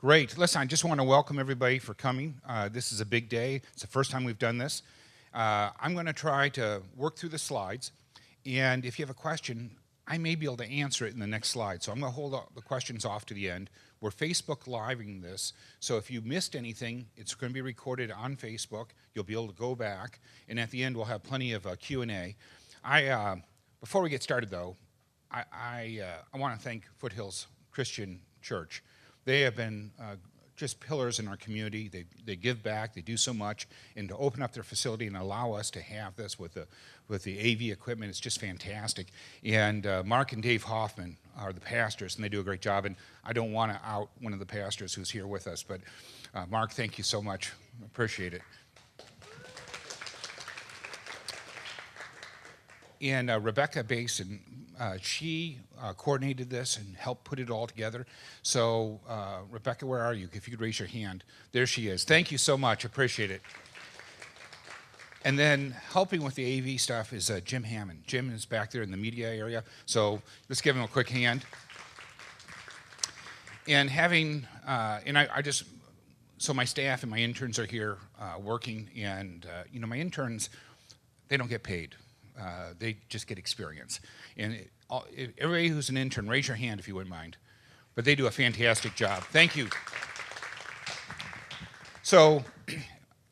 Great. Listen, I just want to welcome everybody for coming. This is a big day. It's the first time we've done this. I'm going to try to work through the slides, and if you have a question, I may be able to answer it in the next slide. So I'm going to hold the questions off to the end. We're Facebook Living this, so if you missed anything, it's going to be recorded on Facebook. You'll be able to go back, and at the end, we'll have plenty of Q&A. Before we get started, though, I want to thank Foothills Christian Church. They have been just pillars in our community. They give back. They do so much, and to open up their facility and allow us to have this with the AV equipment, it's just fantastic. And Mark and Dave Hoffman are the pastors, and they do a great job. And I don't want to out one of the pastors who's here with us, but Mark, thank you so much. Appreciate it. And Rebecca Basin, she coordinated this and helped put it all together. So, Rebecca, where are you? If you could raise your hand. There she is. Thank you so much. Appreciate it. And then helping with the AV stuff is Jim Hammond. Jim is back there in the media area. So let's give him a quick hand. And having, so my staff and my interns are here working. And, my interns, they don't get paid. They just get experience. And everybody who's an intern, raise your hand if you wouldn't mind. But they do a fantastic job. Thank you. So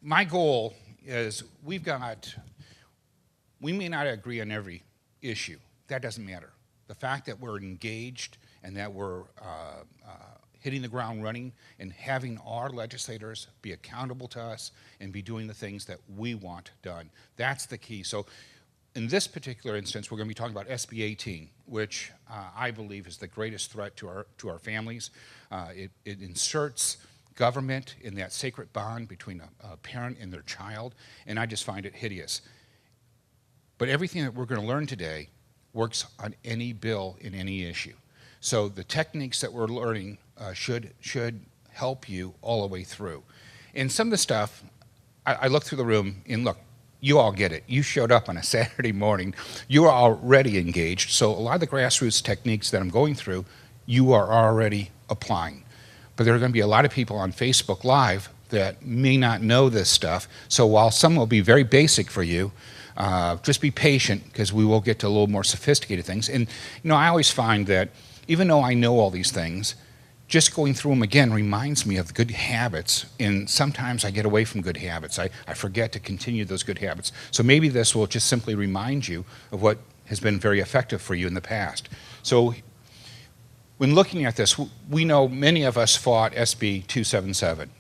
my goal is we may not agree on every issue. That doesn't matter. The fact that we're engaged and that we're hitting the ground running and having our legislators be accountable to us and be doing the things that we want done, that's the key. So in this particular instance, we're going to be talking about SB 18, which I believe is the greatest threat to our families. It inserts government in that sacred bond between a parent and their child, and I just find it hideous. But everything that we're going to learn today works on any bill in any issue. So the techniques that we're learning should help you all the way through. And some of the stuff, I look through the room and look, you all get it. You showed up on a Saturday morning. You are already engaged. So a lot of the grassroots techniques that I'm going through, you are already applying. But there are going to be a lot of people on Facebook Live that may not know this stuff. So while some will be very basic for you, just be patient because we will get to a little more sophisticated things. And I always find that even though I know all these things, just going through them again reminds me of the good habits, and sometimes I get away from good habits. I forget to continue those good habits. So maybe this will just simply remind you of what has been very effective for you in the past. So when looking at this, we know many of us fought SB 277,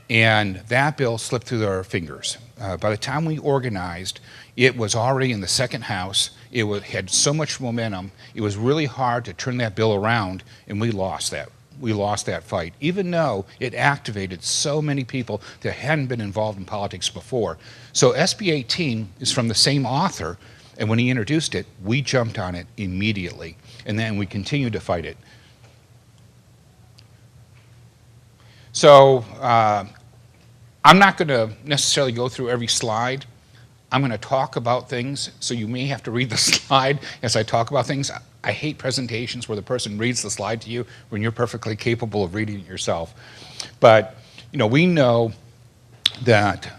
and that bill slipped through our fingers. By the time we organized, it was already in the second house. It had so much momentum. It was really hard to turn that bill around, and we lost that. We lost that fight, even though it activated so many people that hadn't been involved in politics before. So SB 18 is from the same author, and when he introduced it, we jumped on it immediately, and then we continued to fight it. So I'm not going to necessarily go through every slide. I'm going to talk about things, so you may have to read the slide as I talk about things. I hate presentations where the person reads the slide to you when you're perfectly capable of reading it yourself. But we know that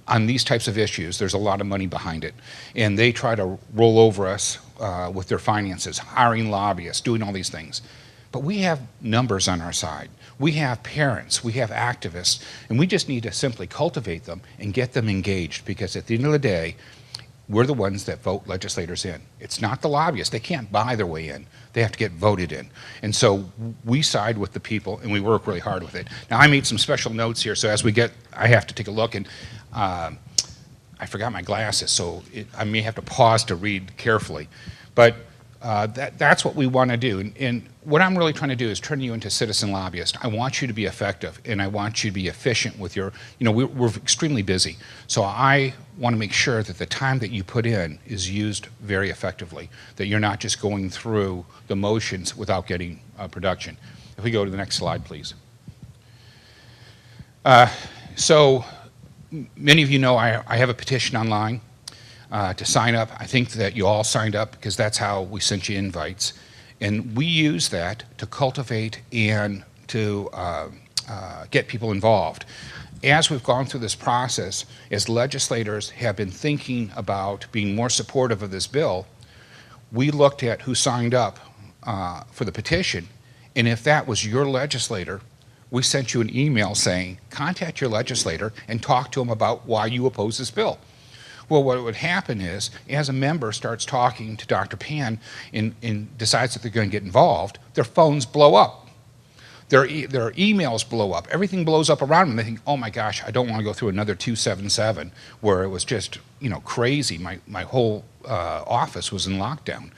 on these types of issues, there's a lot of money behind it. And they try to roll over us with their finances, hiring lobbyists, doing all these things. But we have numbers on our side. We have parents, we have activists, and we just need to simply cultivate them and get them engaged, because at the end of the day, we're the ones that vote legislators in. It's not the lobbyists. They can't buy their way in. They have to get voted in. And so we side with the people, and we work really hard with it. Now, I made some special notes here, so as I have to take a look, and I forgot my glasses, so I may have to pause to read carefully. But that's what we want to do. And what I'm really trying to do is turn you into citizen lobbyists. I want you to be effective, and I want you to be efficient with your, we're extremely busy. So I want to make sure that the time that you put in is used very effectively, that you're not just going through the motions without getting production. If we go to the next slide, please. So many of you know I have a petition online to sign up. I think that you all signed up because that's how we sent you invites. And we use that to cultivate and get people involved. As we've gone through this process, as legislators have been thinking about being more supportive of this bill, we looked at who signed up for the petition, and if that was your legislator, we sent you an email saying, contact your legislator and talk to them about why you oppose this bill. Well, what would happen is, as a member starts talking to Dr. Pan and decides that they're going to get involved, their phones blow up. Their emails blow up. Everything blows up around them. They think, oh my gosh, I don't want to go through another 277 where it was just, crazy. My whole office was in lockdown.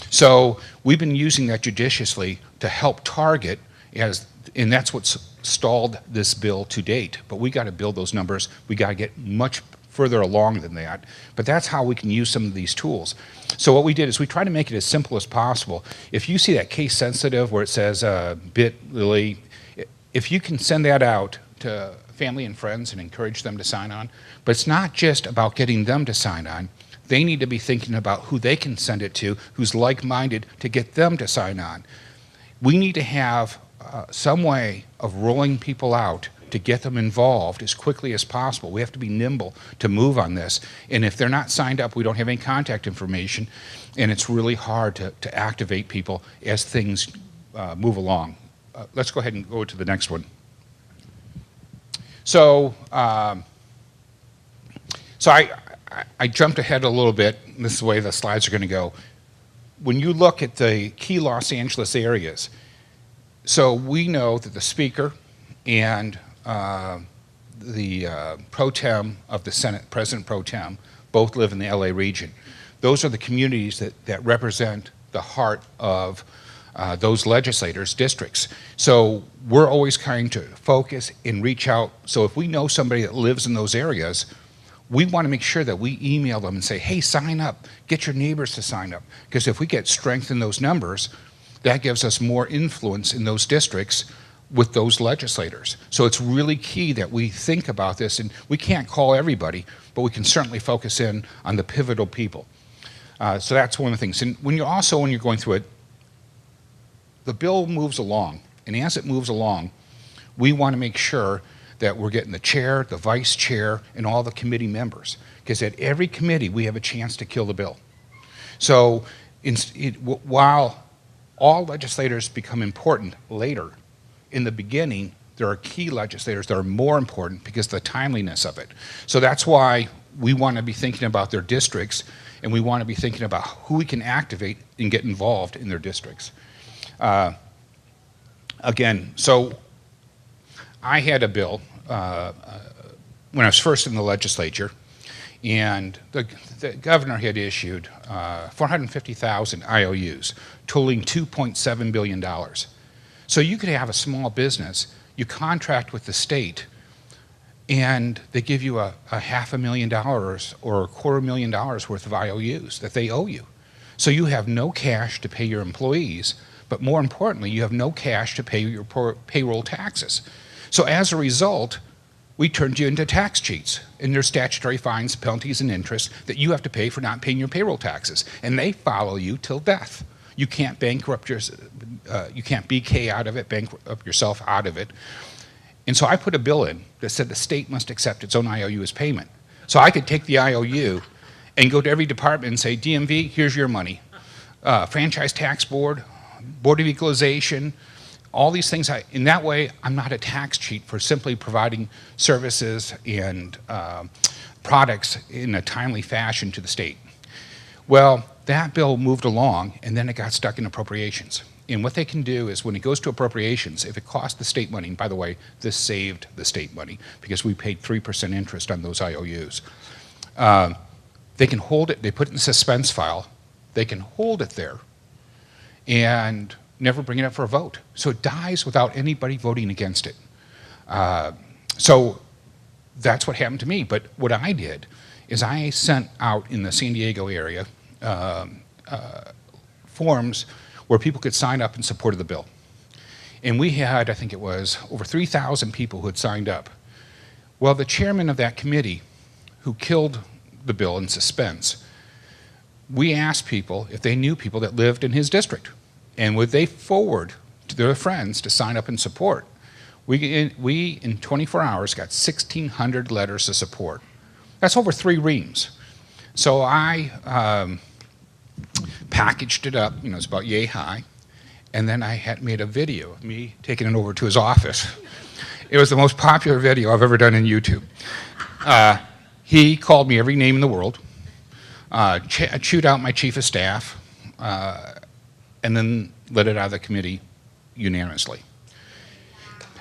So we've been using that judiciously to help target, and that's what's stalled this bill to date. But we got to build those numbers. We got to get much further along than that, but that's how we can use some of these tools. So what we did is we try to make it as simple as possible. If you see that case sensitive where it says bit.ly, if you can send that out to family and friends and encourage them to sign on, but it's not just about getting them to sign on. They need to be thinking about who they can send it to, who's like-minded, to get them to sign on. We need to have some way of rolling people out to get them involved as quickly as possible. We have to be nimble to move on this. And if they're not signed up, we don't have any contact information, and it's really hard to activate people as things move along. Let's go ahead and go to the next one. So, I jumped ahead a little bit. This is the way the slides are going to go. When you look at the key Los Angeles areas, so we know that the speaker and the pro tem of the Senate, President pro tem, both live in the LA region. Those are the communities that represent the heart of those legislators' districts. So we're always trying to focus and reach out. So if we know somebody that lives in those areas, we want to make sure that we email them and say, hey, sign up, get your neighbors to sign up. Because if we get strength in those numbers, that gives us more influence in those districts with those legislators. So it's really key that we think about this, and we can't call everybody, but we can certainly focus in on the pivotal people. So that's one of the things. And when you're going through it, the bill moves along, and as it moves along, we want to make sure that we're getting the chair, the vice chair, and all the committee members, because at every committee we have a chance to kill the bill. So while all legislators become important later, in the beginning, there are key legislators that are more important because of the timeliness of it. So that's why we want to be thinking about their districts, and we want to be thinking about who we can activate and get involved in their districts. Again, so I had a bill when I was first in the legislature, and the governor had issued 450,000 IOUs, totaling $2.7 billion. So you could have a small business, you contract with the state, and they give you a $500,000 or $250,000 worth of IOUs that they owe you. So you have no cash to pay your employees, but more importantly, you have no cash to pay your payroll taxes. So as a result, we turned you into tax cheats, and there's statutory fines, penalties, and interest that you have to pay for not paying your payroll taxes, and they follow you till death. You can't bankrupt you can't BK out of it, bankrupt yourself out of it. And so I put a bill in that said the state must accept its own IOU as payment. So I could take the IOU and go to every department and say, DMV, here's your money. Franchise Tax Board, Board of Equalization, all these things. In that way, I'm not a tax cheat for simply providing services and products in a timely fashion to the state. Well, that bill moved along, and then it got stuck in appropriations. And what they can do is when it goes to appropriations, if it costs the state money, and by the way, this saved the state money because we paid 3% interest on those IOUs, they can hold it, they put it in the suspense file, they can hold it there and never bring it up for a vote. So it dies without anybody voting against it. So that's what happened to me. But what I did is I sent out in the San Diego area forms where people could sign up in support of the bill. And we had, I think it was, over 3,000 people who had signed up. Well, the chairman of that committee who killed the bill in suspense, we asked people if they knew people that lived in his district, and would they forward to their friends to sign up and support. We in 24 hours got 1,600 letters of support. That's over 3 reams. So I packaged it up, it's about yay high, and then I had made a video of me taking it over to his office. It was the most popular video I've ever done in YouTube. He called me every name in the world, chewed out my chief of staff, and then let it out of the committee unanimously.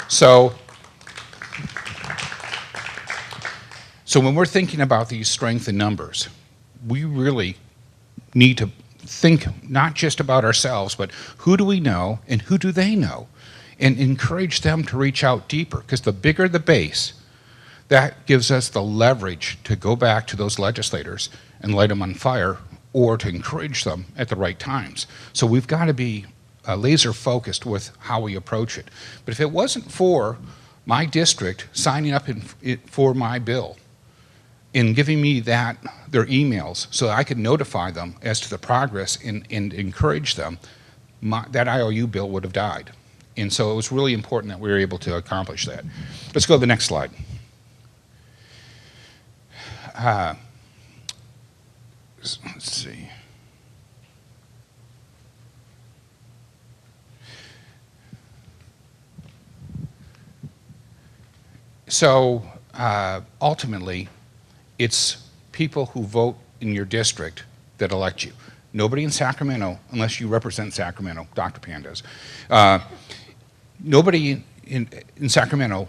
So when we're thinking about these strength in numbers, we really need to think not just about ourselves, but who do we know and who do they know, and encourage them to reach out deeper, because the bigger the base, that gives us the leverage to go back to those legislators and light them on fire, or to encourage them at the right times. So we've got to be laser focused with how we approach it. But if it wasn't for my district signing up for my bill and giving me their emails so that I could notify them as to the progress and encourage them, that IOU bill would have died. And so it was really important that we were able to accomplish that. Let's go to the next slide. Let's see. So ultimately, it's people who vote in your district that elect you. Nobody in Sacramento, unless you represent Sacramento, Dr. Pan does, nobody in Sacramento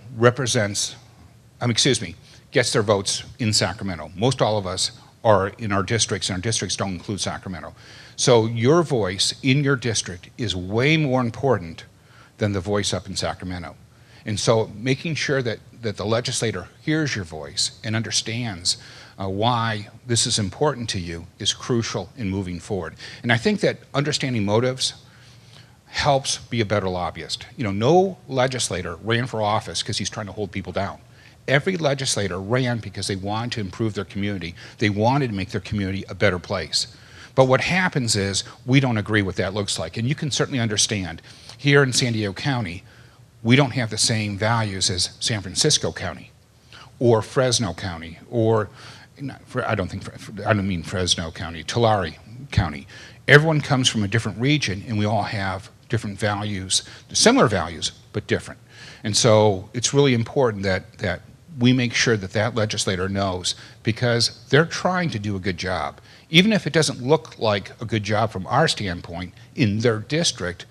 gets their votes in Sacramento. Most all of us are in our districts, and our districts don't include Sacramento. So your voice in your district is way more important than the voice up in Sacramento. And so making sure that the legislator hears your voice and understands why this is important to you is crucial in moving forward. And I think that understanding motives helps be a better lobbyist. No legislator ran for office because he's trying to hold people down. Every legislator ran because they wanted to improve their community. They wanted to make their community a better place. But what happens is we don't agree what that looks like. And you can certainly understand, here in San Diego County, we don't have the same values as San Francisco County or Fresno County, or I don't mean Fresno County, Tulare County. Everyone comes from a different region, and we all have different values, similar values, but different. And so it's really important that we make sure that legislator knows, because they're trying to do a good job. Even if it doesn't look like a good job from our standpoint in their district,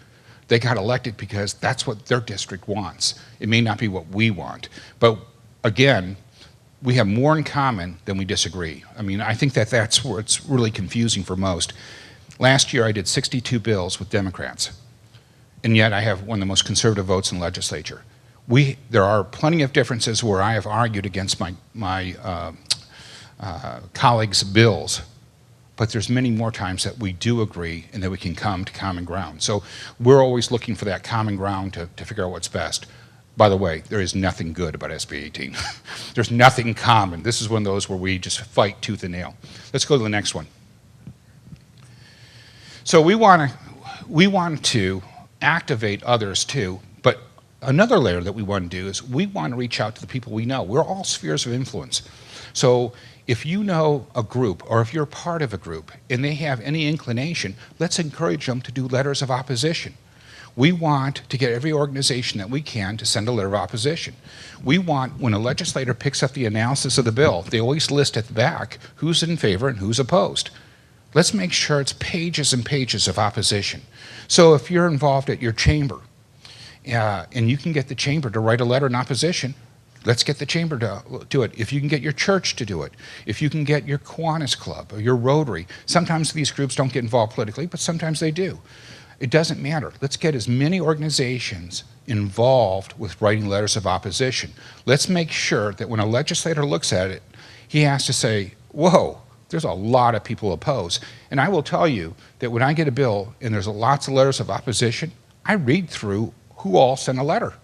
they got elected because that's what their district wants. It may not be what we want. But again, we have more in common than we disagree. I think that's where it's really confusing for most. Last year I did 62 bills with Democrats, and yet I have one of the most conservative votes in the legislature. There are plenty of differences where I have argued against my colleagues' bills, but there's many more times that we do agree and that we can come to common ground. So we're always looking for that common ground to figure out what's best. By the way, there is nothing good about SB 18. There's nothing common. This is one of those where we just fight tooth and nail. Let's go to the next one. So we want to activate others too, but another layer that we want to do is we want to reach out to the people we know. We're all spheres of influence. So if you know a group, or if you're part of a group and they have any inclination, let's encourage them to do letters of opposition. We want to get every organization that we can to send a letter of opposition. We want, when a legislator picks up the analysis of the bill, they always list at the back who's in favor and who's opposed. Let's make sure it's pages and pages of opposition. So if you're involved at your chamber, and you can get the chamber to write a letter in opposition, let's get the chamber to do it. If you can get your church to do it, if you can get your Kiwanis Club or your Rotary, sometimes these groups don't get involved politically, but sometimes they do. It doesn't matter. Let's get as many organizations involved with writing letters of opposition. Let's make sure that when a legislator looks at it, he has to say, whoa, there's a lot of people oppose. And I will tell you that when I get a bill and there's lots of letters of opposition, I read through who all sent a letter,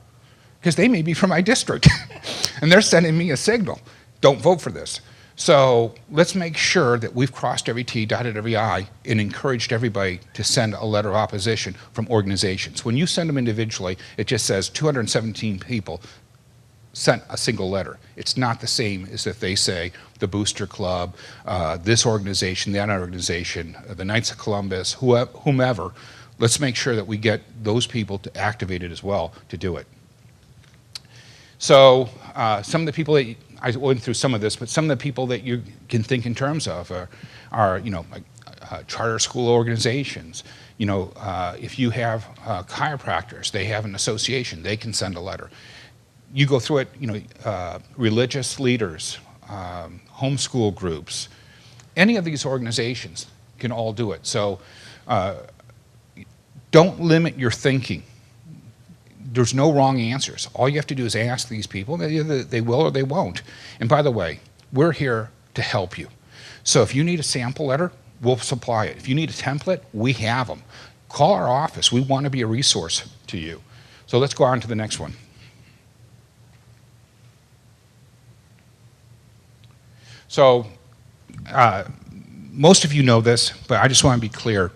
because they may be from my district and they're sending me a signal, don't vote for this. So let's make sure that we've crossed every T, dotted every I, and encouraged everybody to send a letter of opposition from organizations. When you send them individually, it just says 217 people sent a single letter. It's not the same as if they say the Booster Club, this organization, that organization, the Knights of Columbus, whomever. Let's make sure that we get those people to activate it as well to do it. So some of the people that I went through some of this, but some of the people that you can think in terms of are like, charter school organizations. If you have chiropractors, they have an association, they can send a letter. You go through it, religious leaders, homeschool groups, any of these organizations can all do it. So don't limit your thinking. There's no wrong answers. All you have to do is ask these people. Either they will or they won't. And by the way, we're here to help you. So if you need a sample letter, we'll supply it. If you need a template, we have them. Call our office. We want to be a resource to you. So let's go on to the next one. So most of you know this, but I just want to be clear.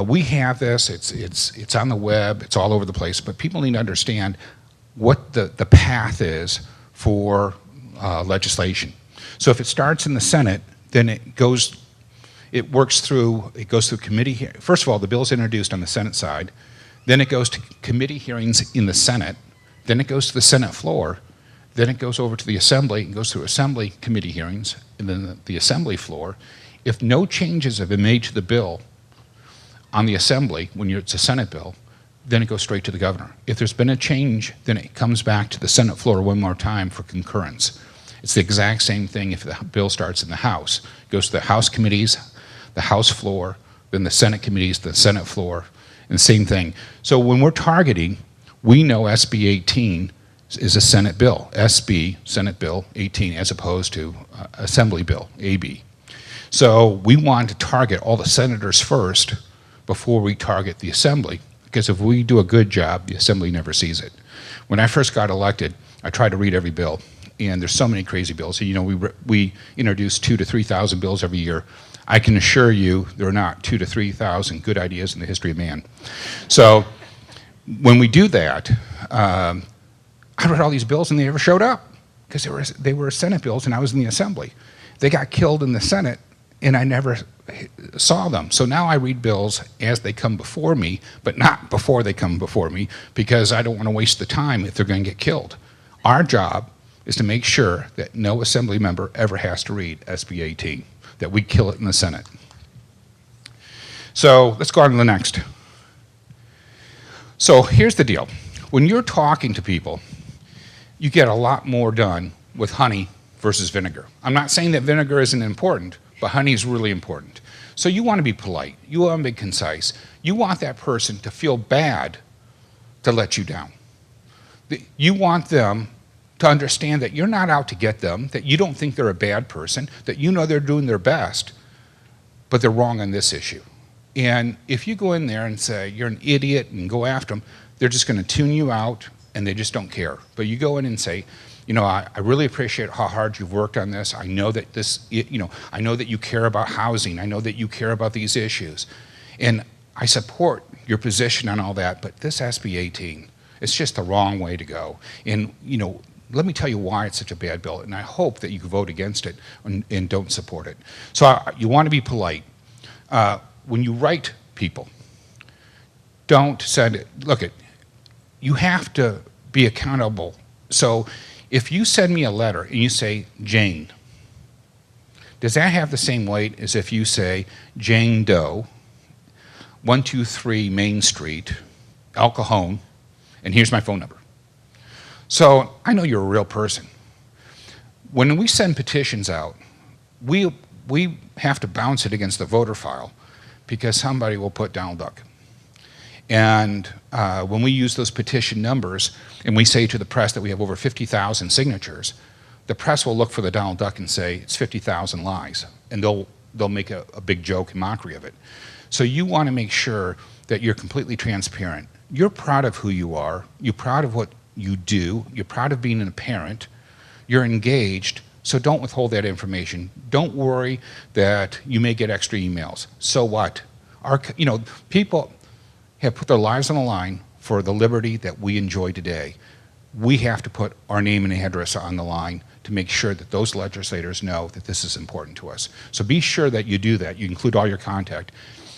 We have this, it's on the web, it's all over the place, but people need to understand what the path is for legislation. So if it starts in the Senate, then it goes through committee. First of all, the bill's introduced on the Senate side, then it goes to committee hearings in the Senate, then it goes to the Senate floor, then it goes over to the Assembly, and goes through Assembly committee hearings, and then the Assembly floor. If no changes have been made to the bill on the Assembly, when it's a Senate bill, then it goes straight to the governor. If there's been a change, then it comes back to the Senate floor one more time for concurrence. It's the exact same thing if the bill starts in the House. It goes to the House committees, the House floor, then the Senate committees, the Senate floor, and the same thing. So when we're targeting, we know SB 18 is a Senate bill, SB, Senate Bill 18, as opposed to Assembly Bill, AB. So we want to target all the senators first before we target the Assembly, because if we do a good job, the Assembly never sees it. When I first got elected, I tried to read every bill, and there's so many crazy bills. So, we introduce 2,000 to 3,000 bills every year. I can assure you there are not 2,000 to 3,000 good ideas in the history of man. So when we do that, I read all these bills and they never showed up because they were Senate bills and I was in the Assembly. They got killed in the Senate and I never saw them. So now I read bills as they come before me, but not before they come before me, because I don't want to waste the time if they're going to get killed. Our job is to make sure that no Assembly member ever has to read SB 18, that we kill it in the Senate. So let's go on to the next. So here's the deal. When you're talking to people, you get a lot more done with honey versus vinegar. I'm not saying that vinegar isn't important, but honey is really important. So you want to be polite. You want to be concise. You want that person to feel bad to let you down. You want them to understand that you're not out to get them, that you don't think they're a bad person, that you know they're doing their best, but they're wrong on this issue. And if you go in there and say you're an idiot and go after them, they're just going to tune you out and they just don't care. But you go in and say, I really appreciate how hard you've worked on this. I know that I know that you care about housing. I know that you care about these issues. And I support your position on all that, but this SB 18, it's just the wrong way to go. And, let me tell you why it's such a bad bill, and I hope that you can vote against it and don't support it. So you want to be polite. When you write people, don't send it. Look, you have to be accountable. So if you send me a letter and you say Jane, does that have the same weight as if you say Jane Doe, 123 Main Street, El Cajon, and here's my phone number? So I know you're a real person. When we send petitions out, we have to bounce it against the voter file because somebody will put Donald Duck. And when we use those petition numbers and we say to the press that we have over 50,000 signatures, the press will look for the Donald Duck and say it's 50,000 lies, and they'll make a big joke and mockery of it. So you want to make sure that you're completely transparent. You're proud of who you are. You're proud of what you do. You're proud of being a parent. You're engaged. So don't withhold that information. Don't worry that you may get extra emails. So what? People have put their lives on the line for the liberty that we enjoy today. We have to put our name and address on the line to make sure that those legislators know that this is important to us. So be sure that you do that. You include all your contact.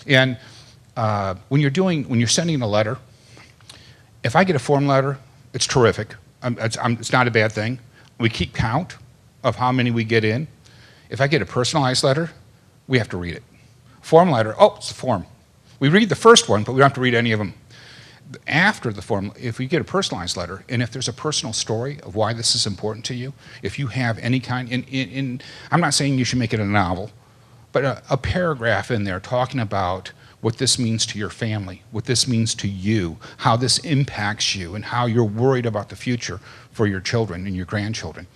And when you're sending a letter, if I get a form letter, it's terrific. It's not a bad thing. We keep count of how many we get in. If I get a personalized letter, we have to read it. Form letter, oh, it's a form. We read the first one, but we don't have to read any of them. After the form, if we get a personalized letter, and if there's a personal story of why this is important to you, if you have any kind, I'm not saying you should make it a novel, but a paragraph in there talking about what this means to your family, what this means to you, how this impacts you, and how you're worried about the future for your children and your grandchildren.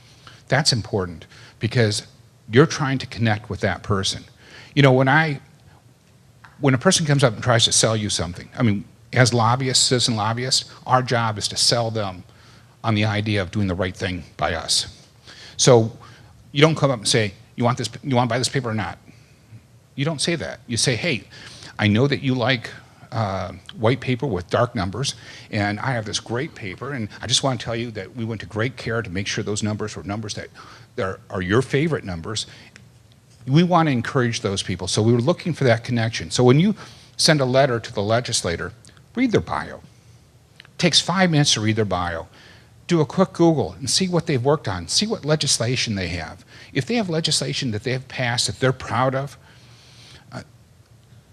That's important because you're trying to connect with that person. You know, when a person comes up and tries to sell you something, I mean, as lobbyists, citizen lobbyists, our job is to sell them on the idea of doing the right thing by us. So you don't come up and say, you want to buy this paper or not? You don't say that. You say, hey, I know that you like white paper with dark numbers, and I have this great paper, and I just want to tell you that we went to great care to make sure those numbers were numbers that are your favorite numbers. We want to encourage those people, so we were looking for that connection. So when you send a letter to the legislator, read their bio. It takes 5 minutes to read their bio. Do a quick Google and see what they've worked on. See what legislation they have. If they have legislation that they have passed that they're proud of,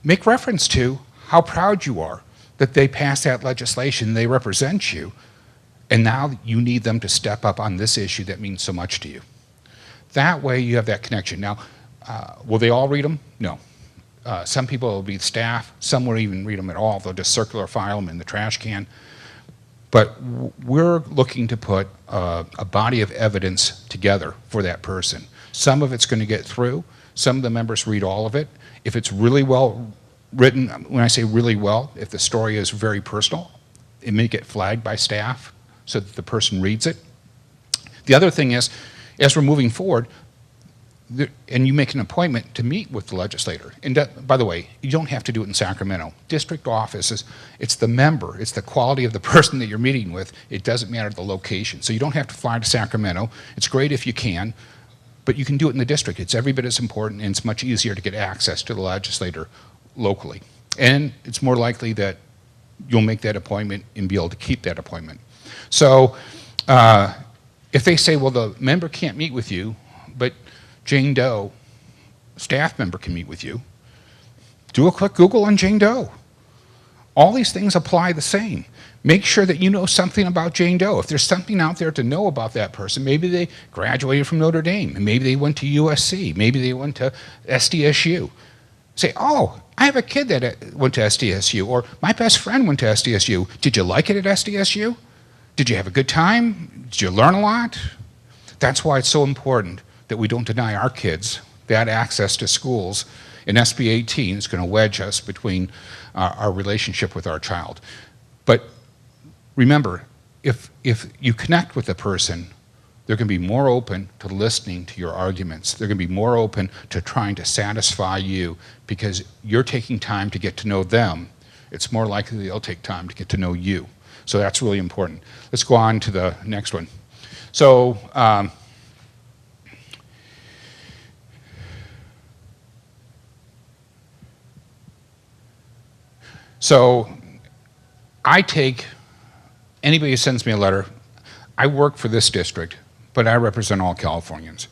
make reference to how proud you are that they passed that legislation, they represent you, and now you need them to step up on this issue that means so much to you. That way you have that connection. Now, will they all read them? No. Some people will be staff, some won't even read them at all. They'll just circular file them in the trash can. But we're looking to put a body of evidence together for that person. Some of it's going to get through. Some of the members read all of it. If it's really well written, when I say really well, if the story is very personal, it may get flagged by staff so that the person reads it. The other thing is, as we're moving forward, and you make an appointment to meet with the legislator. And by the way, you don't have to do it in Sacramento. District offices, it's the member, it's the quality of the person that you're meeting with. It doesn't matter the location. So you don't have to fly to Sacramento. It's great if you can, but you can do it in the district. It's every bit as important, and it's much easier to get access to the legislator locally. And it's more likely that you'll make that appointment and be able to keep that appointment. So if they say, well, the member can't meet with you, but Jane Doe, staff member, can meet with you, do a quick Google on Jane Doe. All these things apply the same. Make sure that you know something about Jane Doe. If there's something out there to know about that person, maybe they graduated from Notre Dame, and maybe they went to USC, maybe they went to SDSU. Say, oh, I have a kid that went to SDSU, or my best friend went to SDSU. Did you like it at SDSU? Did you have a good time? Did you learn a lot? That's why it's so important that we don't deny our kids that access to schools. And SB 18 is going to wedge us between our relationship with our child. But remember, if you connect with a person, they're going to be more open to listening to your arguments. They're going to be more open to trying to satisfy you because you're taking time to get to know them. It's more likely they'll take time to get to know you. So that's really important. Let's go on to the next one. So, I take anybody who sends me a letter. I work for this district, but I represent all Californians.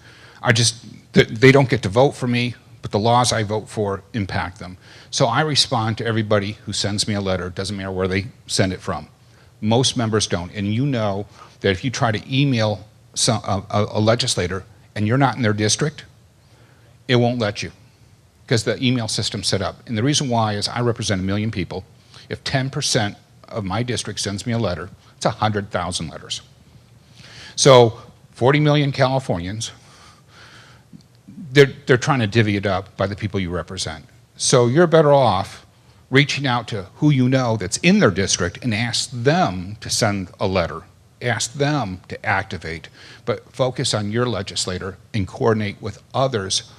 They don't get to vote for me, but the laws I vote for impact them. So I respond to everybody who sends me a letter. It doesn't matter where they send it from. Most members don't. And you know that if you try to email a legislator and you're not in their district, it won't let you because the email system's set up. And the reason why is I represent 1 million people. If 10% of my district sends me a letter, it's 100,000 letters. So 40 million Californians, they're trying to divvy it up by the people you represent. So you're better off reaching out to who you know that's in their district and ask them to send a letter ask them to activate, but focus on your legislator and coordinate with others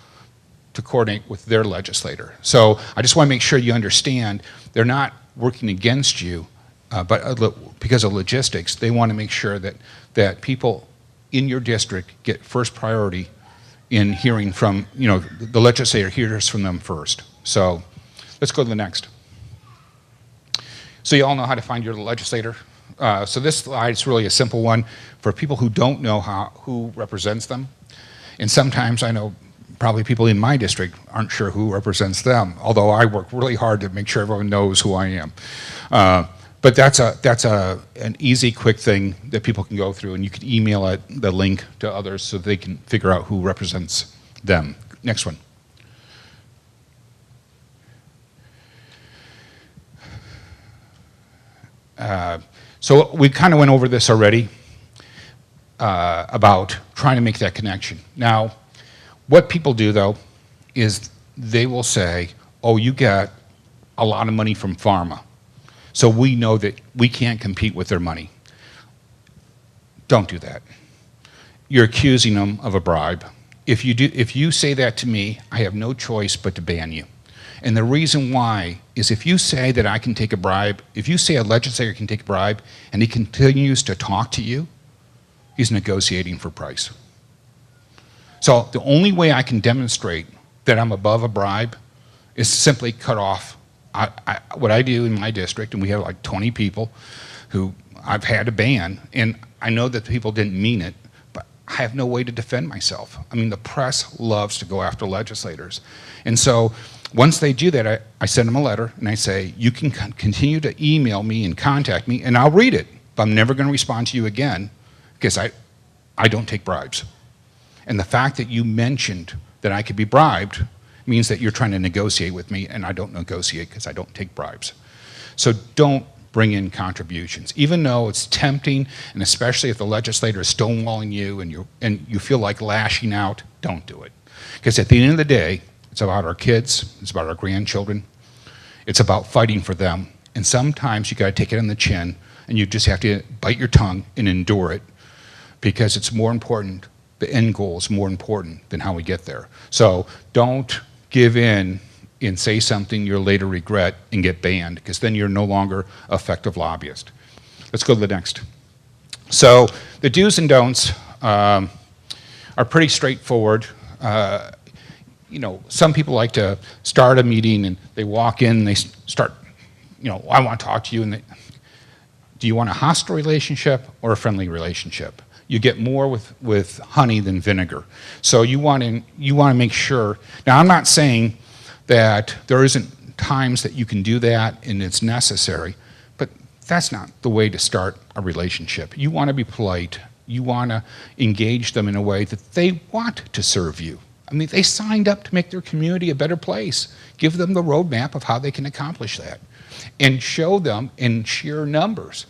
to coordinate with their legislator. So I just want to make sure you understand they're not working against you, but because of logistics, they want to make sure that people in your district get first priority in hearing from, the legislator hears from them first. So let's go to the next. So you all know how to find your legislator. So this slide is really a simple one for people who don't know who represents them. And sometimes I know probably people in my district aren't sure who represents them, although I work really hard to make sure everyone knows who I am. But that's an easy, quick thing that people can go through, and you can email the link to others so they can figure out who represents them. Next one. So we kind of went over this already about trying to make that connection. Now, what people do, though, is they will say, oh, you get a lot of money from pharma, so we know that we can't compete with their money. Don't do that. You're accusing them of a bribe. If you say that to me, I have no choice but to ban you. And the reason why is if you say that I can take a bribe, if you say a legislator can take a bribe and he continues to talk to you, he's negotiating for price. So the only way I can demonstrate that I'm above a bribe is simply cut off. What I do in my district, and we have like 20 people who I've had to ban, and I know that the people didn't mean it, but I have no way to defend myself. I mean, the press loves to go after legislators. And so once they do that, I send them a letter and I say, you can continue to email me and contact me and I'll read it, but I'm never going to respond to you again because I don't take bribes. And the fact that you mentioned that I could be bribed means that you're trying to negotiate with me, and I don't negotiate because I don't take bribes. So don't bring in contributions, even though it's tempting, and especially if the legislator is stonewalling you and you feel like lashing out, don't do it. Because at the end of the day, it's about our kids, it's about our grandchildren, it's about fighting for them, and sometimes you got to take it on the chin, and you just have to bite your tongue and endure it, because it's more important, the end goal is more important than how we get there. So don't give in and say something you'll later regret and get banned, because then you're no longer an effective lobbyist. Let's go to the next. So the do's and don'ts are pretty straightforward. Some people like to start a meeting and they walk in and they start, I want to talk to you. And do you want a hostile relationship or a friendly relationship? You get more with honey than vinegar. So you want to make sure. Now, I'm not saying that there isn't times that you can do that and it's necessary, but that's not the way to start a relationship. You want to be polite. You want to engage them in a way that they want to serve you. I mean, they signed up to make their community a better place. Give them the roadmap of how they can accomplish that. And show them in sheer numbers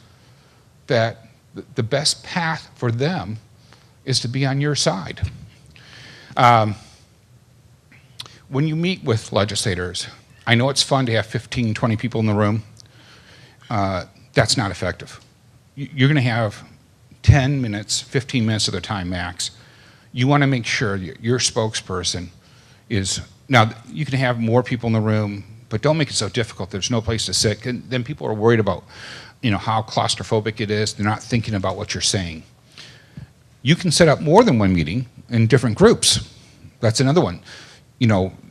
that the best path for them is to be on your side. When you meet with legislators, I know it's fun to have 15, 20 people in the room. That's not effective. You're going to have 10 minutes, 15 minutes of their time max. You want to make sure your spokesperson is, now you can have more people in the room, but don't make it so difficult. There's no place to sit. And then people are worried about how claustrophobic it is. They're not thinking about what you're saying. You can set up more than one meeting in different groups. That's another one.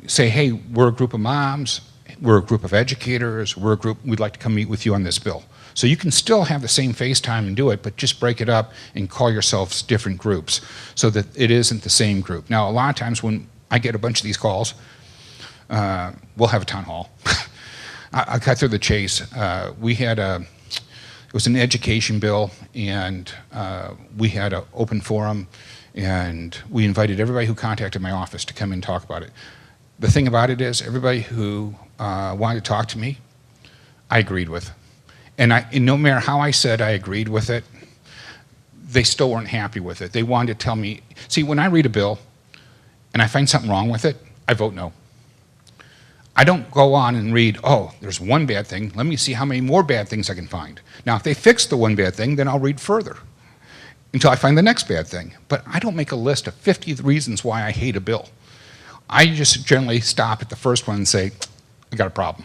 Say, hey, we're a group of moms, we're a group of educators, we're a group, we'd like to come meet with you on this bill. So you can still have the same FaceTime and do it, but just break it up and call yourselves different groups so that it isn't the same group. Now, a lot of times when I get a bunch of these calls, we'll have a town hall. I'll cut through the chase. It was an education bill, and we had an open forum, and we invited everybody who contacted my office to come and talk about it. The thing about it is, everybody who wanted to talk to me, I agreed with. And no matter how I said I agreed with it, they still weren't happy with it. They wanted to tell me, see, when I read a bill and I find something wrong with it, I vote no. I don't go on and read, oh, there's one bad thing, let me see how many more bad things I can find. Now, if they fix the one bad thing, then I'll read further. until I find the next bad thing. But I don't make a list of 50 reasons why I hate a bill. I just generally stop at the first one and say, I got a problem.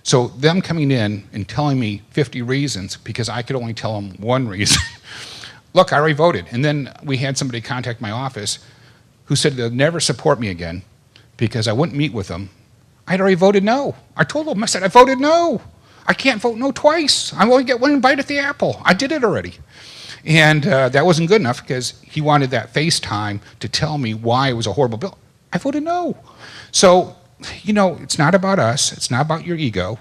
So them coming in and telling me 50 reasons because I could only tell them one reason. Look, I already voted. And then we had somebody contact my office who said they'll never support me again because I wouldn't meet with them. I'd already voted no. I told them, I said, I voted no. I can't vote no twice. I only get one bite at the apple. I did it already. And that wasn't good enough because he wanted that FaceTime to tell me why it was a horrible bill. I voted no. So, you know, it's not about us. It's not about your ego.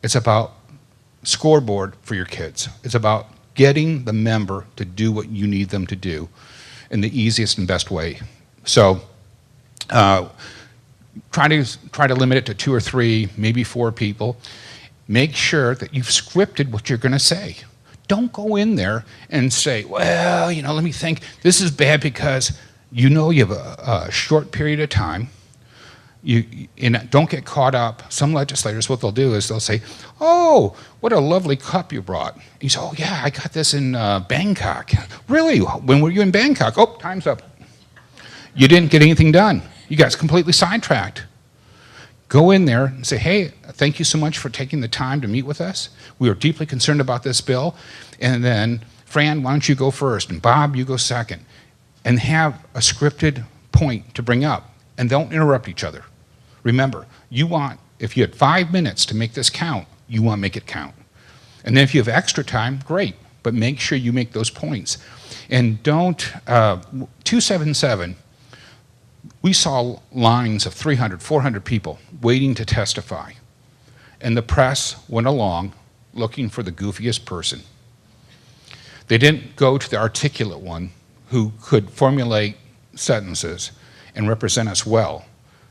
It's about scoreboard for your kids. It's about getting the member to do what you need them to do in the easiest and best way. So try to limit it to 2 or 3, maybe 4 people. Make sure that you've scripted what you're going to say. Don't go in there and say, well, you know, let me think. This is bad because you know you have a short period of time. Don't get caught up. Some legislators, what they'll do is they'll say, oh, what a lovely cup you brought. And you say, oh, yeah, I got this in Bangkok. Really? When were you in Bangkok? Oh, time's up. You didn't get anything done. You got completely sidetracked. Go in there and say, hey, thank you so much for taking the time to meet with us. We are deeply concerned about this bill. And then, Fran, why don't you go first? And Bob, you go second. And have a scripted point to bring up. And don't interrupt each other. Remember, if you had 5 minutes to make this count, you want to make it count. And then if you have extra time, great. But make sure you make those points. And don't, 277, we saw lines of 300, 400 people waiting to testify. And the press went along looking for the goofiest person. They didn't go to the articulate one who could formulate sentences and represent us well.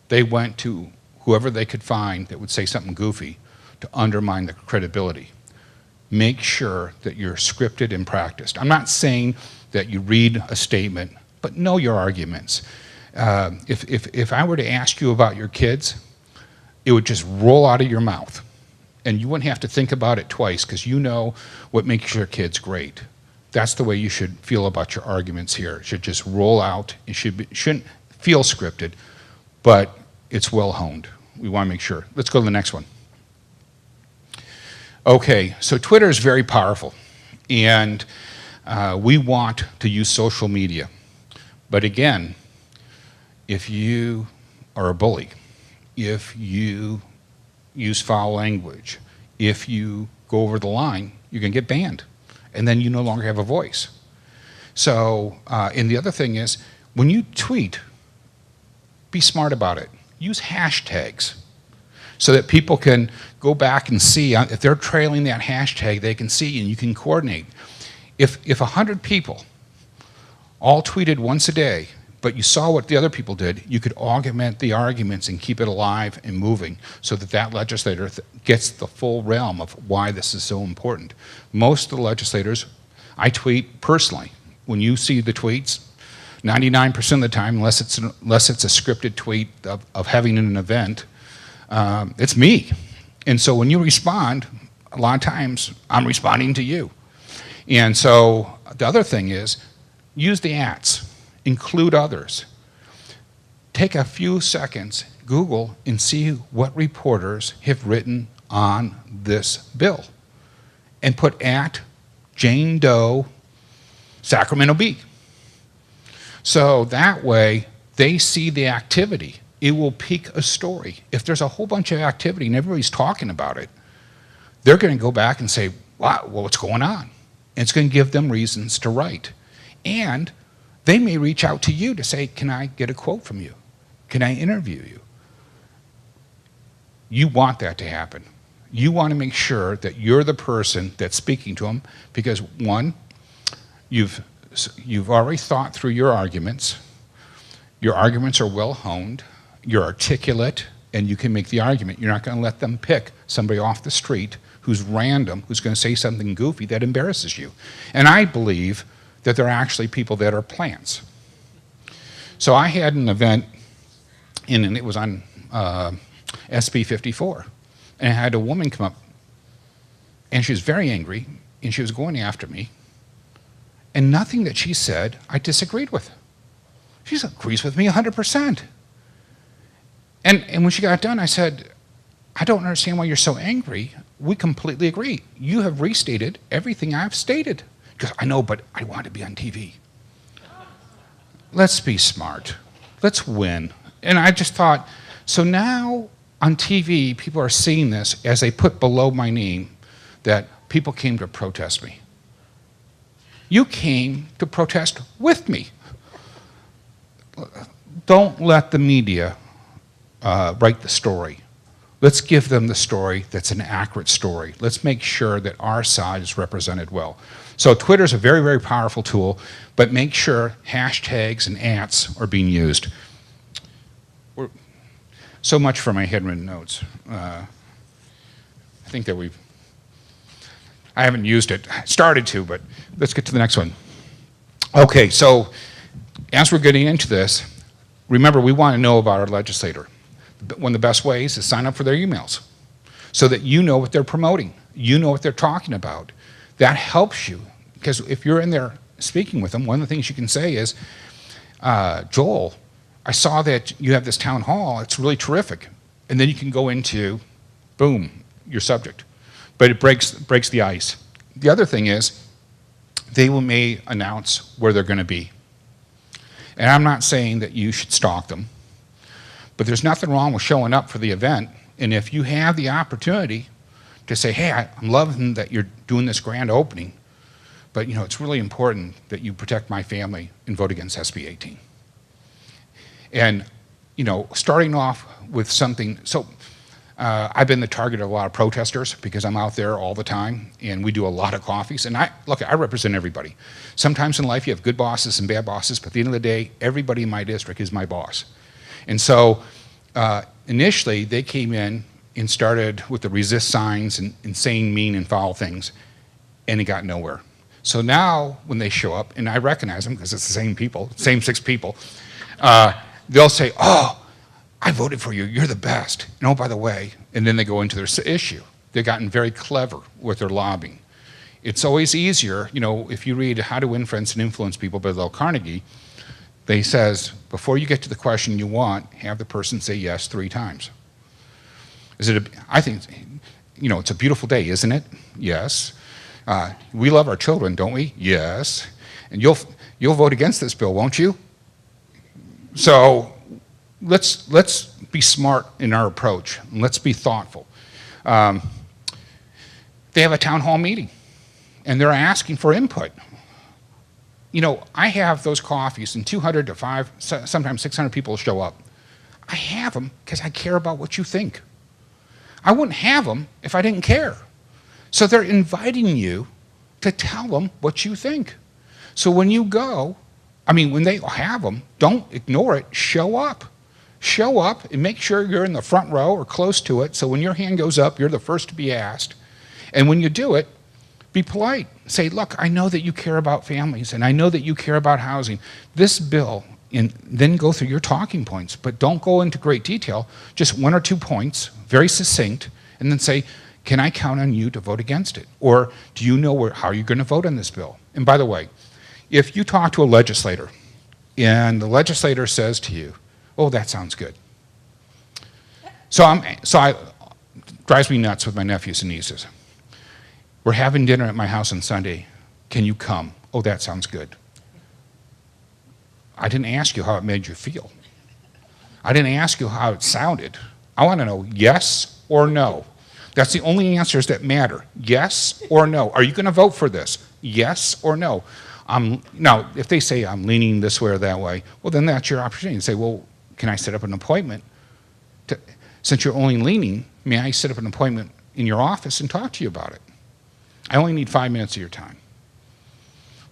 They went to whoever they could find that would say something goofy to undermine the credibility. Make sure that you're scripted and practiced. I'm not saying that you read a statement, but know your arguments. If I were to ask you about your kids, it would just roll out of your mouth. And you wouldn't have to think about it twice because you know what makes your kids great. That's the way you should feel about your arguments here. It should just roll out. It shouldn't feel scripted, but it's well honed. We want to make sure. Let's go to the next one. Okay, so Twitter is very powerful, and we want to use social media. But again, if you are a bully, if you use foul language, if you go over the line, you're going to get banned, and then you no longer have a voice. So, and the other thing is, when you tweet, be smart about it. Use hashtags so that people can go back and see. If they're trailing that hashtag, they can see and you can coordinate. If 100 people all tweeted once a day, but you saw what the other people did, you could augment the arguments and keep it alive and moving so that that legislator gets the full realm of why this is so important. Most of the legislators, I tweet personally. When you see the tweets, 99% of the time, unless it's a scripted tweet of having an event, it's me. And so when you respond, a lot of times I'm responding to you. And so the other thing is, use the @. Include others. Take a few seconds, Google, and see what reporters have written on this bill. And put @Jane Doe, Sacramento Bee. So that way, they see the activity. It will pique a story. If there's a whole bunch of activity and everybody's talking about it, they're going to go back and say, wow, well, what's going on? And it's going to give them reasons to write. And they may reach out to you to say, can I get a quote from you? Can I interview you? You want that to happen. You want to make sure that you're the person that's speaking to them because, one, you've already thought through your arguments. Your arguments are well honed. You're articulate, and you can make the argument. You're not going to let them pick somebody off the street who's random, who's going to say something goofy that embarrasses you. And I believe that there are actually people that are plants. So I had an event, and it was on SB 54, and I had a woman come up, and she was very angry, and she was going after me. And nothing that she said I disagreed with. She agrees with me 100%. And when she got done, I said, I don't understand why you're so angry. We completely agree. You have restated everything I've stated. Because I know, but I want to be on TV. Let's be smart. Let's win. And I just thought, so now on TV, people are seeing this as they put below my name that people came to protest me. You came to protest with me. Don't let the media write the story. Let's give them the story that's an accurate story. Let's make sure that our side is represented well. So Twitter is a very, very powerful tool, but make sure hashtags and ats are being used. So much for my handwritten notes. I think that I haven't used it. I started to, but let's get to the next one. Okay, so as we're getting into this, remember we want to know about our legislator. One of the best ways is sign up for their emails so that you know what they're promoting. You know what they're talking about. That helps you, because if you're in there speaking with them, one of the things you can say is, Joel, I saw that you have this town hall. It's really terrific. And then you can go into, boom, your subject. But it breaks the ice. The other thing is, they may announce where they're going to be. And I'm not saying that you should stalk them, but there's nothing wrong with showing up for the event. And if you have the opportunity to say, hey, I'm loving that you're doing this grand opening, but it's really important that you protect my family and vote against SB 18. And starting off with something, so I've been the target of a lot of protesters because I'm out there all the time and we do a lot of coffees. And I represent everybody. Sometimes in life you have good bosses and bad bosses, but at the end of the day, everybody in my district is my boss. And so initially they came in and started with the resist signs and saying mean and foul things, and it got nowhere. So now when they show up, and I recognize them because it's the same people, same 6 people, they'll say, oh, I voted for you, you're the best. And oh, by the way, and then they go into their issue. They've gotten very clever with their lobbying. It's always easier, if you read How to Influence and Influence People by Dale Carnegie, they says, before you get to the question you want, have the person say yes 3 times. I think, it's a beautiful day, isn't it? Yes. We love our children, don't we? Yes. And you'll vote against this bill, won't you? So let's be smart in our approach. And let's be thoughtful. They have a town hall meeting, and they're asking for input. I have those coffees, and 200 to 500, sometimes 600 people show up. I have them because I care about what you think. I wouldn't have them if I didn't care. So they're inviting you to tell them what you think. So when you go, when they have them, don't ignore it, show up. Show up and make sure you're in the front row or close to it, so when your hand goes up, you're the first to be asked. And when you do it, be polite. Say, look, I know that you care about families, and I know that you care about housing. This bill, and then go through your talking points, but don't go into great detail, just 1 or 2 points, very succinct, and then say, can I count on you to vote against it? Or do you know how you're going to vote on this bill? And by the way, if you talk to a legislator, and the legislator says to you, oh, that sounds good. It drives me nuts with my nephews and nieces. We're having dinner at my house on Sunday. Can you come? Oh, that sounds good. I didn't ask you how it made you feel. I didn't ask you how it sounded. I want to know yes or no. That's the only answers that matter. Yes or no. Are you going to vote for this? Yes or no. Now, if they say I'm leaning this way or that way, well, then that's your opportunity to say, well, can I set up an appointment? Since you're only leaning, may I set up an appointment in your office and talk to you about it? I only need 5 minutes of your time.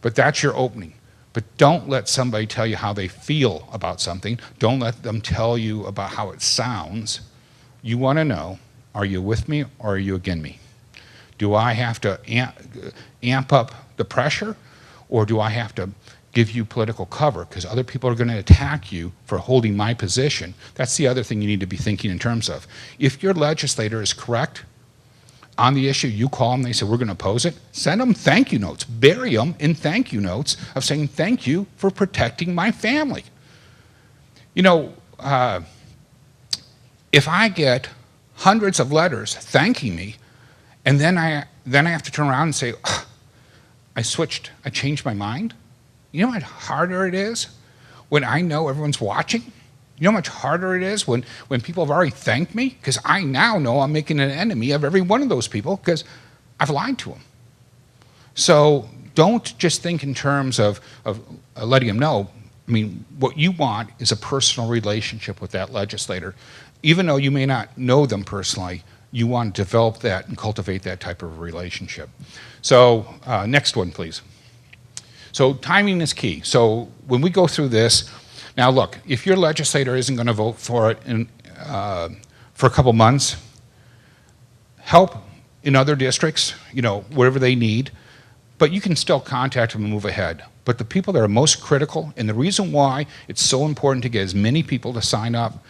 But that's your opening. But don't let somebody tell you how they feel about something. Don't let them tell you about how it sounds. You want to know, are you with me or are you against me? Do I have to amp up the pressure, or do I have to give you political cover because other people are going to attack you for holding my position? That's the other thing you need to be thinking in terms of. If your legislator is correct, on the issue, you call them, they say, we're going to oppose it, send them thank you notes. Bury them in thank you notes of saying, thank you for protecting my family. You know, if I get hundreds of letters thanking me, and then I have to turn around and say, I changed my mind. You know how much harder it is when I know everyone's watching? You know how much harder it is when people have already thanked me? Because I now know I'm making an enemy of every one of those people because I've lied to them. So don't just think in terms of letting them know. I mean, what you want is a personal relationship with that legislator. Even though you may not know them personally, you want to develop that and cultivate that type of relationship. So next one, please. So timing is key. So when we go through this, now look, if your legislator isn't going to vote for it for a couple months, help in other districts, you know, wherever they need, but you can still contact them and move ahead. But the people that are most critical, and the reason why it's so important to get as many people to sign up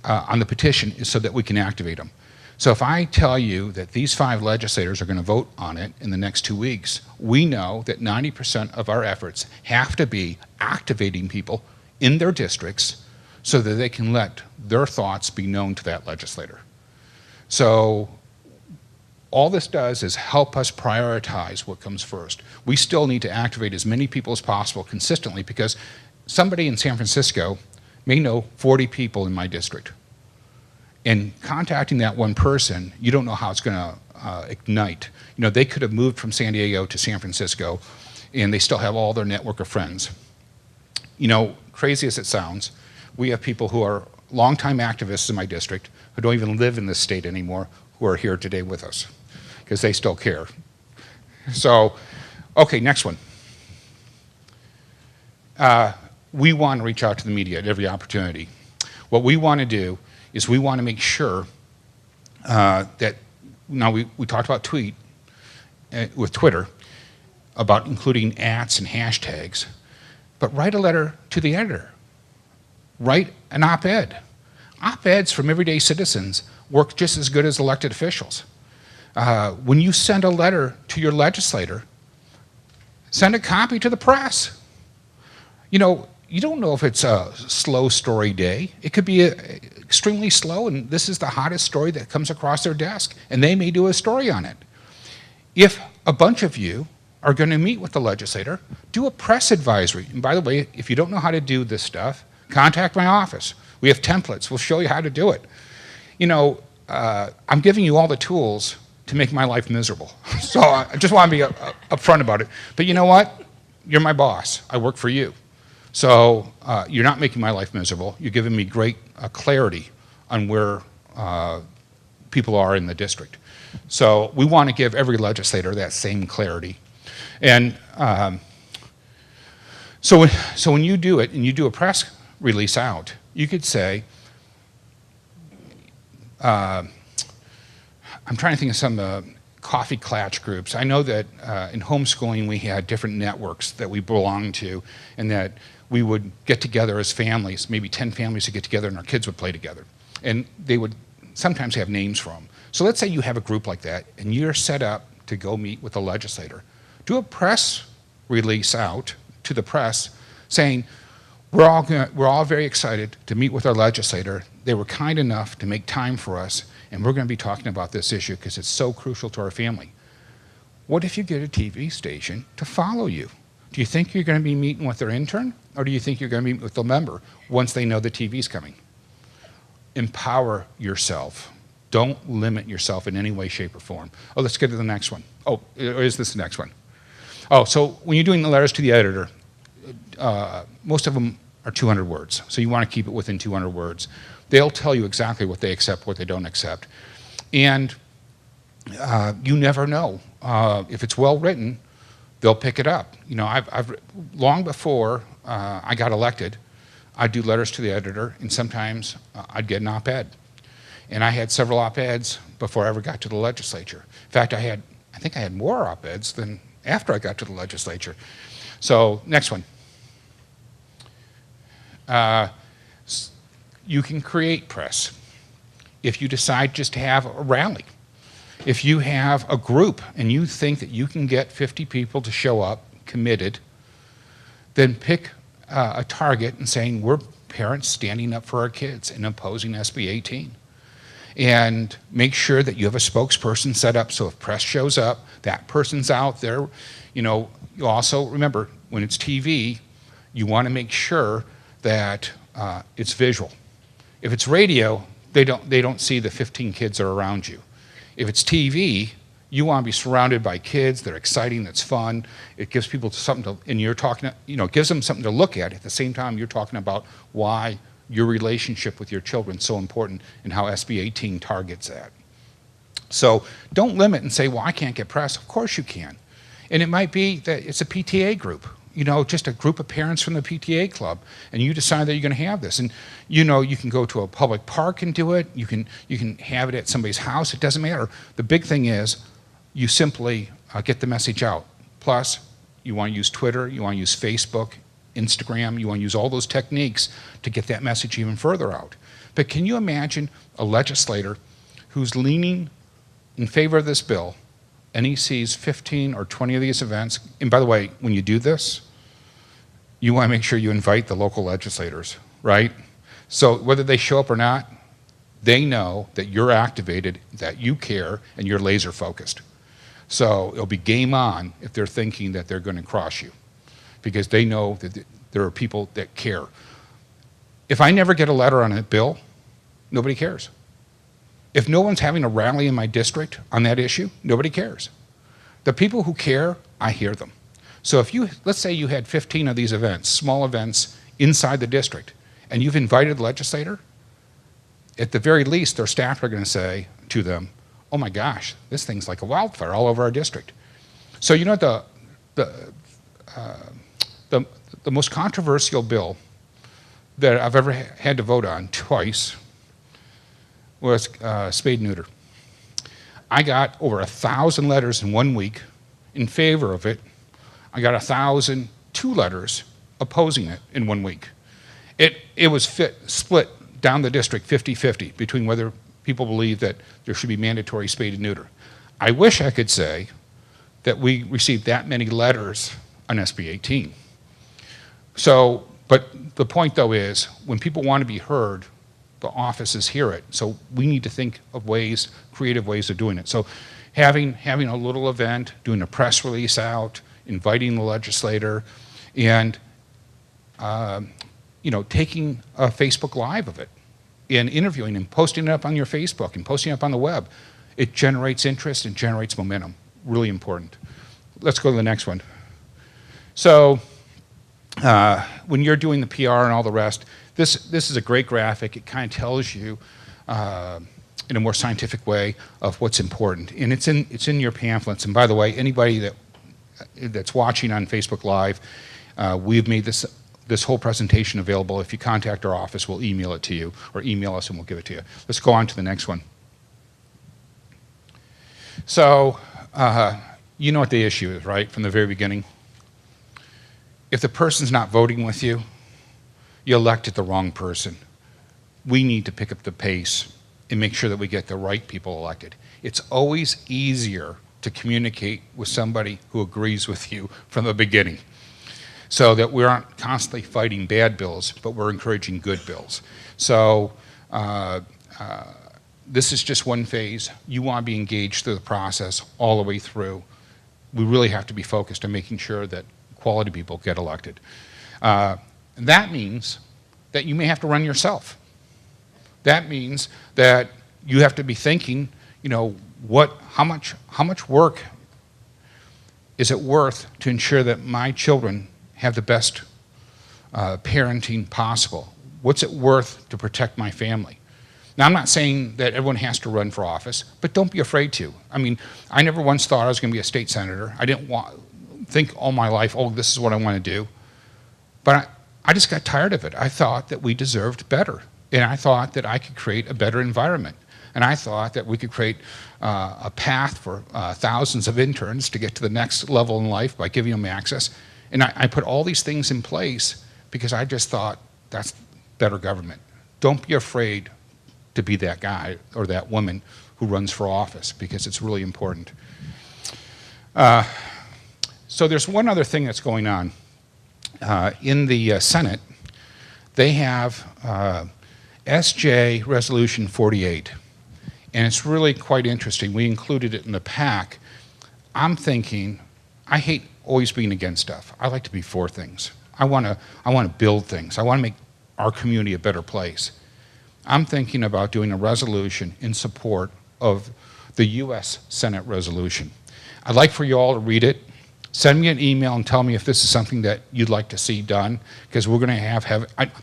on the petition is so that we can activate them. So if I tell you that these 5 legislators are going to vote on it in the next 2 weeks, we know that 90% of our efforts have to be activating people in their districts so that they can let their thoughts be known to that legislator. So all this does is help us prioritize what comes first. We still need to activate as many people as possible consistently because somebody in San Francisco may know 40 people in my district. And contacting that one person, you don't know how it's going to ignite. You know, they could have moved from San Diego to San Francisco, and they still have all their network of friends. You know, crazy as it sounds, we have people who are longtime activists in my district who don't even live in this state anymore who are here today with us because they still care. So, okay, next one. We want to reach out to the media at every opportunity. What we want to do is we want to make sure that, now we talked about with Twitter, about including @ and hashtags, but write a letter to the editor. Write an op-ed. Op-eds from everyday citizens work just as good as elected officials. When you send a letter to your legislator, send a copy to the press. You know, you don't know if it's a slow story day. It could be extremely slow, and this is the hottest story that comes across their desk, and they may do a story on it. If a bunch of you are going to meet with the legislator, do a press advisory. And by the way, if you don't know how to do this stuff, contact my office. We have templates. We'll show you how to do it. You know, I'm giving you all the tools to make my life miserable. So I just want to be upfront about it. But you know what? You're my boss. I work for you. So you're not making my life miserable. You're giving me great clarity on where people are in the district. So we want to give every legislator that same clarity. And so when you do it and you do a press release out, you could say, I'm trying to think of some coffee klatch groups. I know that in homeschooling we had different networks that we belonged to, and that we would get together as families, maybe 10 families would get together and our kids would play together. And they would sometimes have names for them. So let's say you have a group like that and you're set up to go meet with a legislator. Do a press release out to the press saying, we're all very excited to meet with our legislator. They were kind enough to make time for us, and we're going to be talking about this issue because it's so crucial to our family. What if you get a TV station to follow you? Do you think you're going to be meeting with their intern, or do you think you're going to meet with the member once they know the TV's coming? Empower yourself. Don't limit yourself in any way, shape, or form. Oh, let's get to the next one. Oh, is this the next one? Oh, so when you're doing the letters to the editor, most of them are 200 words, so you want to keep it within 200 words. They'll tell you exactly what they accept, what they don't accept. And you never know. If it's well written, they'll pick it up. You know, I've long before I got elected, I'd do letters to the editor, and sometimes I'd get an op-ed. And I had several op-eds before I ever got to the legislature. In fact, I think I had more op-eds than after I got to the legislature. So, next one. You can create press. If you decide just to have a rally, If you have a group and you think that you can get 50 people to show up committed, then pick a target and saying, we're parents standing up for our kids and opposing SB 18. And make sure that you have a spokesperson set up so if press shows up, that person's out there. You also remember, when it's TV, you want to make sure that it's visual. If it's radio, they don't see the 15 kids that are around you. If it's TV, you want to be surrounded by kids that are exciting, that's fun. It gives people something to, and you're talking, it gives them something to look at. At the same time, you're talking about why your relationship with your children is so important and how SB 18 targets that. So don't limit and say, well, I can't get press. Of course you can. And it might be that it's a PTA group, just a group of parents from the PTA club, and you decide that you're going to have this. And you can go to a public park and do it. You can have it at somebody's house. It doesn't matter. The big thing is you simply get the message out. Plus, you want to use Twitter, you want to use Facebook, Instagram, you want to use all those techniques to get that message even further out. But can you imagine a legislator who's leaning in favor of this bill, and he sees 15 or 20 of these events? And by the way, when you do this, you want to make sure you invite the local legislators, right? So whether they show up or not, they know that you're activated, that you care, and you're laser focused. So it'll be game on if they're thinking that they're going to cross you, because they know that there are people that care. If I never get a letter on a bill, nobody cares. If no one's having a rally in my district on that issue, nobody cares. The people who care, I hear them. So let's say you had 15 of these events, small events inside the district, and you've invited a legislator, at the very least, their staff are going to say to them, oh my gosh, this thing's like a wildfire all over our district. So the most controversial bill that I've ever had to vote on twice was spade neuter. I got over 1,000 letters in 1 week in favor of it. I got 1,002 letters opposing it in 1 week. It was split down the district 50-50 between whether people believe that there should be mandatory spade and neuter. I wish I could say that we received that many letters on SB 18. So, but the point though is, when people want to be heard, the offices hear it. So we need to think of ways, creative ways of doing it. So having a little event, doing a press release out, inviting the legislator, and taking a Facebook Live of it, and interviewing and posting it up on your Facebook and posting it up on the web. It generates interest and generates momentum. Really important. Let's go to the next one. So when you're doing the PR and all the rest, this is a great graphic. It kind of tells you in a more scientific way of what's important. And it's in your pamphlets. And by the way, anybody that's watching on Facebook Live, we've made this whole presentation available. If you contact our office, we'll email it to you, or email us and we'll give it to you. Let's go on to the next one. So you know what the issue is, right, from the very beginning? If the person's not voting with you, you elected the wrong person. We need to pick up the pace and make sure that we get the right people elected. It's always easier to communicate with somebody who agrees with you from the beginning, so that we aren't constantly fighting bad bills, but we're encouraging good bills. So this is just one phase. You want to be engaged through the process all the way through. We really have to be focused on making sure that quality people get elected. That means that you may have to run yourself. That means that you have to be thinking, how much work is it worth to ensure that my children have the best parenting possible? What's it worth to protect my family? Now, I'm not saying that everyone has to run for office, but don't be afraid to. I mean, I never once thought I was going to be a state senator. I didn't think all my life, oh, this is what I want to do. But I just got tired of it. I thought that we deserved better. And I thought that I could create a better environment. And I thought that we could create a path for thousands of interns to get to the next level in life by giving them access. And I put all these things in place because I just thought that's better government. Don't be afraid to be that guy or that woman who runs for office, because it's really important. So there's one other thing that's going on. In the Senate, they have SJ Resolution 48, and it's really quite interesting. We included it in the pack. I'm thinking, I hate always being against stuff. I like to be for things. I want to build things. I want to make our community a better place. I'm thinking about doing a resolution in support of the U.S. Senate resolution. I'd like for you all to read it. Send me an email and tell me if this is something that you'd like to see done, because we're going to have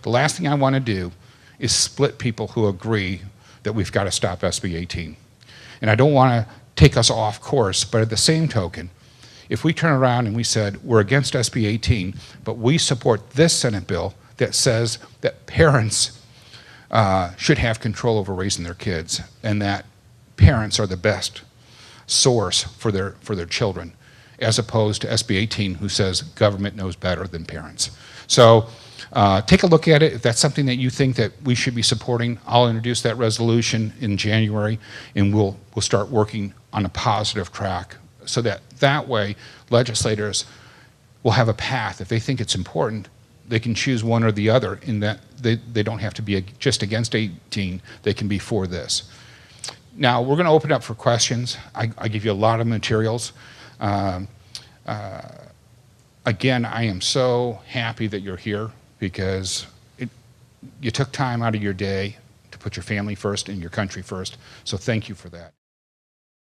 the last thing I want to do is split people who agree that we've got to stop SB 18. And I don't want to take us off course, but at the same token, if we turn around and we said we're against SB 18, but we support this Senate bill that says that parents should have control over raising their kids, and that parents are the best source for their children, as opposed to SB 18, who says government knows better than parents. So take a look at it. If that's something that you think that we should be supporting, I'll introduce that resolution in January, and we'll start working on a positive track, so that way legislators will have a path. If they think it's important, they can choose one or the other, in that they don't have to be just against 18, they can be for this. Now, we're going to open up for questions. I give you a lot of materials. Again, I am so happy that you're here, because you took time out of your day to put your family first and your country first, so thank you for that.